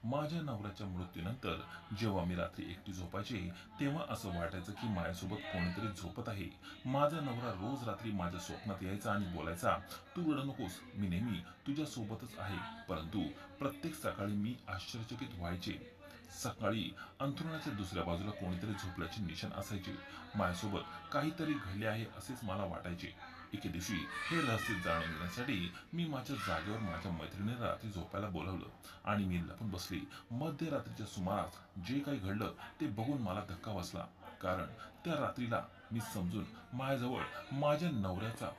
माझ्या नवऱ्याच्या मृत्यूनंतर जेव्हा मी रात्री एकटी झोपायचे तेव्हा असं वाटायचं की माझ्यासोबत कोणीतरी झोपत आहे. माझा नवरा रोज रात्री माझ्या स्वप्नात यायचा आणि बोलायचा, तू रडू नकोस, मी नेहमी तुझ्या सोबतच आहे. परंतु प्रत्येक सकाळी मी आश्चर्यचकित व्हायचे. सकाळी अंथरुणाच्या दुसऱ्या बाजूला कोणीतरी झोपल्याचे निशाण असायचे. माझ्यासोबत काहीतरी घडले आहे असेच मला वाटायचे. एके दिवशी हे रहस्य जाणून घेण्यासाठी मी माझ्या जागेवर माझ्या मैत्रिणीला रात्री झोपायला बोलावलं आणि मी लपून बसली. मध्यरात्रीच्या सुमारास जे काही घडलं ते बघून मला धक्का बसला. कारण त्या रात्रीला मी समजून माझ्याजवळ माझ्या नवऱ्याचा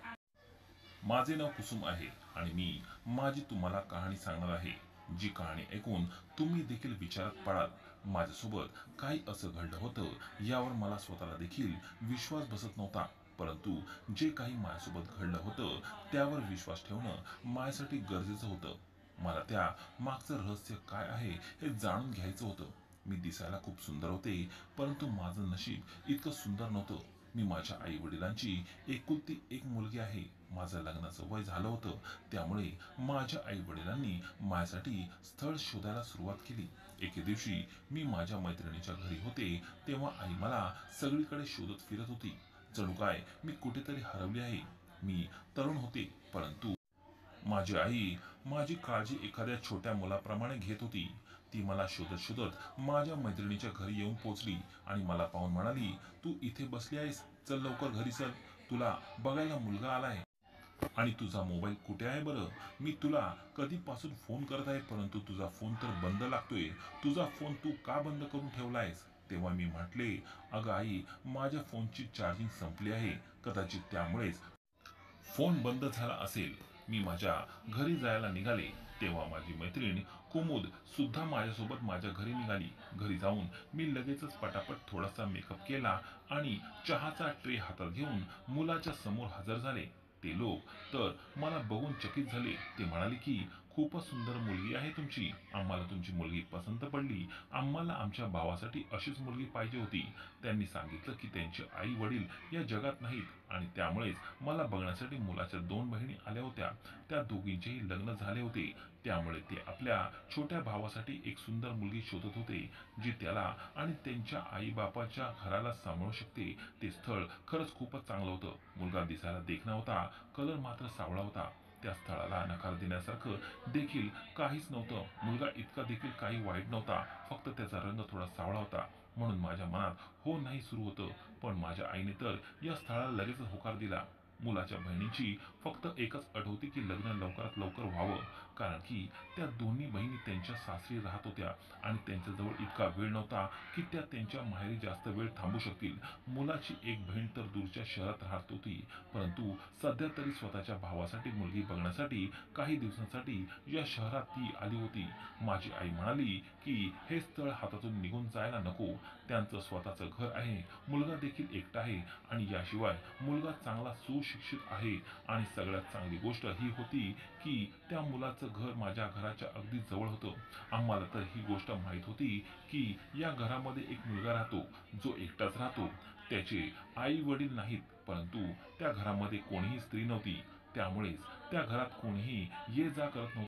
माझे नाव कुसुम आहे आणि मी माझी तुम्हाला कहाणी सांगणार आहे. जी कहाणी ऐकून तुम्ही देखील विचारात पडाल. माझ्यासोबत काही असं घडलं होतं यावर मला स्वतःला देखील विश्वास बसत नव्हता. परंतु जे काही माझ्यासोबत घडलं होतं त्यावर विश्वास ठेवणं माझ्यासाठी गरजेचं होतं. मला त्या मागचं रहस्य काय आहे हे जाणून घ्यायचं होतं. मी दिसायला खूप सुंदर होते, परंतु माझं नशीब इतकं सुंदर नव्हतं. मी माझ्या आई वडिलांची एकुलती एक मुलगी आहे. माझं लग्नाचं वय झालं होतं, त्यामुळे माझ्या आई वडिलांनी माझ्यासाठी स्थळ शोधायला सुरुवात केली. एके दिवशी मी माझ्या मैत्रिणीच्या घरी होते तेव्हा आई मला सगळीकडे शोधत फिरत होती. जणू काय मी कुठेतरी हरवली आहे. मी तरुण होते, परंतु माझी आई माझी काळजी एखाद्या छोट्या मुलाप्रमाणे घेत होती. ती मला शोधत शोधत माझ्या मैत्रिणीच्या घरी येऊन पोचली आणि मला पाहून म्हणाली, तू इथे बसली आहेस, चल लवकर घरी चल, तुला बघायला मुलगा आलाय. आणि तुझा मोबाईल कुठे आहे बरं? मी तुला कधीपासून फोन करत आहे, परंतु तुझा फोन तर बंद लागतोय. तुझा फोन तू का बंद करून ठेवलायस? तेव्हा मी म्हटले, अगं आई, माझ्या फोनची चार्जिंग संपली आहे, कदाचित त्यामुळेच फोन बंद झाला असेल. मी माझ्या घरी जायला निघाले तेव्हा माझी मैत्रीण कुमुद सुद्धा माझ्यासोबत माझ्या घरी निघाली. घरी जाऊन मी लगेचच पटापट थोडासा मेकअप केला आणि चहाचा ट्रे हातात घेऊन मुलाच्या समोर हजर झाले. ते लोक तर मला बघून चकित झाले. ते म्हणाले की खूपच सुंदर मुलगी आहे तुमची, आम्हाला तुमची मुलगी पसंत पडली, आम्हाला आमच्या भावासाठी अशीच मुलगी पाहिजे होती. त्यांनी सांगितलं की त्यांचे आई वडील या जगात नाहीत आणि त्यामुळेच मला बघण्यासाठी मुलाच्या दोन बहिणी आल्या होत्या. त्या दोघींचेही लग्न झाले होते, त्यामुळे ते आपल्या छोट्या भावासाठी एक सुंदर मुलगी शोधत होते, जी त्याला आणि त्यांच्या आई बापाच्या घराला सांभाळू शकते. ते स्थळ खरंच खूपच चांगलं होतं. मुलगा दिसायला देखणा होता, कलर मात्र सावळा होता. त्या स्थळाला नकार देण्यासारखं देखील काहीच नव्हतं. मुलगा इतका देखील काही वाईट नव्हता, फक्त त्याचा रंग थोडा सावळा होता. म्हणून माझ्या मनात हो नाही सुरू होतं. पण माझ्या आईने तर या स्थळाला लगेच होकार दिला. मुलाच्या बहिणीची फक्त एकच अट होती की लग्न लवकरात लवकर व्हावं, कारण की त्या दोन्ही बहिणी त्यांच्या सासरी राहत होत्या आणि त्यांच्याजवळ इतका वेळ नव्हता की त्या त्यांच्या माहेरी जास्त वेळ थांबू शकतील. मुलाची एक बहीण तर दूरच्या शहरात राहत होती, परंतु सध्या तरी स्वतःच्या भावासाठी मुलगी बघण्यासाठी काही दिवसांसाठी या शहरात ती आली होती. माझी आई म्हणाली की हे स्थळ हातातून निघून जायला नको. त्यांचं स्वतःचं घर आहे, मुलगा देखील एकटा आहे आणि याशिवाय मुलगा चांगला सुशिक्षित आहे. आणि सगळ्यात चांगली गोष्ट ही होती की त्या मुलाचं घर माझ्या घराच्या अगदी जवळ होतं. आम्हाला तर ही गोष्ट माहीत होती की या घरामध्ये एक मुलगा राहतो, जो एकटाच राहतो. त्याचे आई वडील नाहीत, परंतु त्या घरामध्ये कोणीही स्त्री नव्हती, त्यामुळेच त्या घरात कोणीही ये जा करत नव्हतं.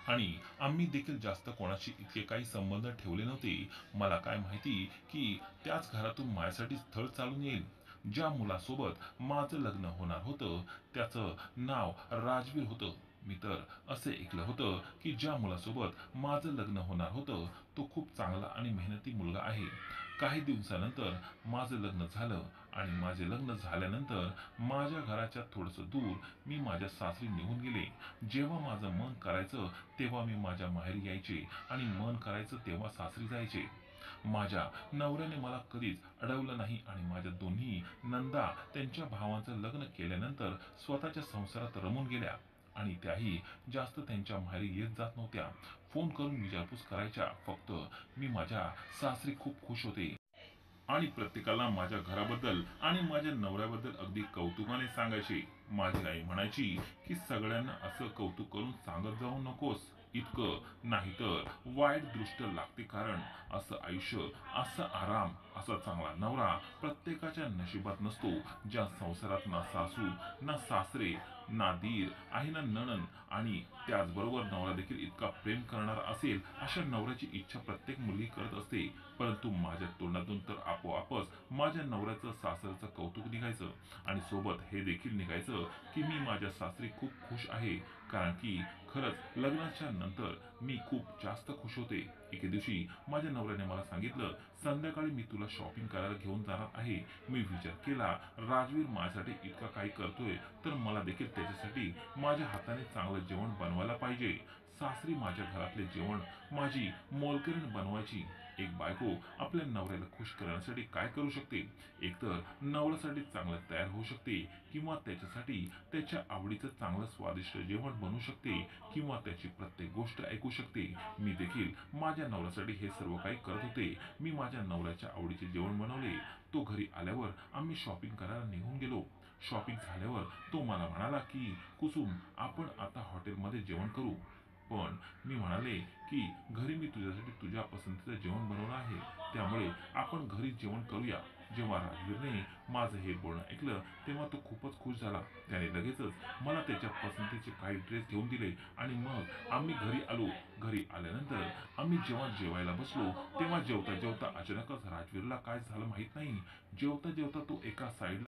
आणि आम्ही देखील जास्त कोणाशी इतके काही संबंध ठेवले नव्हते. मला काय माहिती की त्याच घरातून माझ्यासाठी स्थळ चालून येईल. ज्या मुलासोबत माझं लग्न होणार होतं त्याचं नाव राजवीर होतं. मी तर असे ऐकलं होतं की ज्या मुलासोबत माझं लग्न होणार होतं तो खूप चांगला आणि मेहनती मुलगा आहे. काही दिवसानंतर माझं लग्न झालं आणि माझे लग्न झाल्यानंतर माझ्या घराच्या थोडंसं दूर मी माझ्या सासरी निघून गेले. जेव्हा माझं मन करायचं तेव्हा मी माझ्या माहेरी यायचे आणि मन करायचं तेव्हा सासरी जायचे. माझ्या नवऱ्याने मला कधीच अडवलं नाही आणि माझ्या दोन्ही नंदा त्यांच्या भावांचं लग्न केल्यानंतर स्वतःच्या संसारात रमून गेल्या आणि त्याही जास्त त्यांच्या माहेरी येत जात नव्हत्या. फोन करून विचारपूस करायच्या फक्त. मी माझ्या सासरी खूप खुश होते आणि प्रत्येकाला माझ्या घराबद्दल आणि माझ्या नवऱ्याबद्दल अगदी कौतुकाने सांगायचे. माझी आई म्हणायची की सगळ्यांना असं कौतुक करून सांगत जाऊ नकोस इतकं, नाहीतर वाईट दृष्ट लागते. कारण असं आयुष्य, असा आराम, असा चांगला नवरा प्रत्येकाच्या नशिबात नसतो. ज्या संसारात ना सासू ना सासरे ना दीर आहे ना नणन आणि त्याचबरोबर नवरा देखील इतका प्रेम करणारा असेल अशा नवऱ्याची इच्छा प्रत्येक मुलगी करत असते. परंतु माझ्या तोंडातून तर आपोआपच माझ्या नवऱ्याचं सासरचं कौतुक निघायचं आणि सोबत हे देखील निघायचं की मी माझ्या सासरी खूप खुश आहे. कारण की खरंच लग्नाच्या नंतर मी खूप जास्त खुश होते. एके दिवशी माझ्या नवऱ्याने मला सांगितलं, संध्याकाळी मी तुला शॉपिंग करायला घेऊन जाणार आहे. मी विचार केला, राजवीर माझ्यासाठी इतका काही करतोय तर मला देखील त्याच्यासाठी माझ्या हाताने चांगलं जेवण बनवायला पाहिजे. सासरी माझ्या घरातले जेवण माझी मोलकरीण बनवायची. एक बायको आपल्या नवऱ्याला खुश करण्यासाठी काय करू शकते? एकतर नवऱ्यासाठी चांगलं तयार होऊ शकते किंवा त्याच्यासाठी त्याच्या आवडीचं चांगलं स्वादिष्ट जेवण बनवू शकते किंवा त्याची प्रत्येक गोष्ट ऐकू शकते. मी देखील माझ्या नवऱ्यासाठी हे सर्व काही करत होते. मी माझ्या नवऱ्याच्या आवडीचे जेवण बनवले. तो घरी आल्यावर आम्ही शॉपिंग करायला निघून गेलो. शॉपिंग झाल्यावर तो मला म्हणाला की कुसुम, आपण आता हॉटेलमध्ये जेवण करू. पण मी म्हणाले की घरी मी तुझ्यासाठी तुझ्या पसंतीचं जेवण बनवलं आहे, त्यामुळे आपण घरी जेवण करूया. जेव्हा राजवीरने माझं हे बोलणं ऐकलं तेव्हा तो खूपच खुश झाला. त्याने लगेचच मला त्याच्या पसंतीचे काही ड्रेस घेऊन दिले आणि मग आम्ही घरी आलो. घरी आल्यानंतर आम्ही जेव्हा जेवायला बसलो तेव्हा जेवता जेवता अचानकच राजवीरला काय झालं माहित नाही. जेवता जेवता तो एका साईडला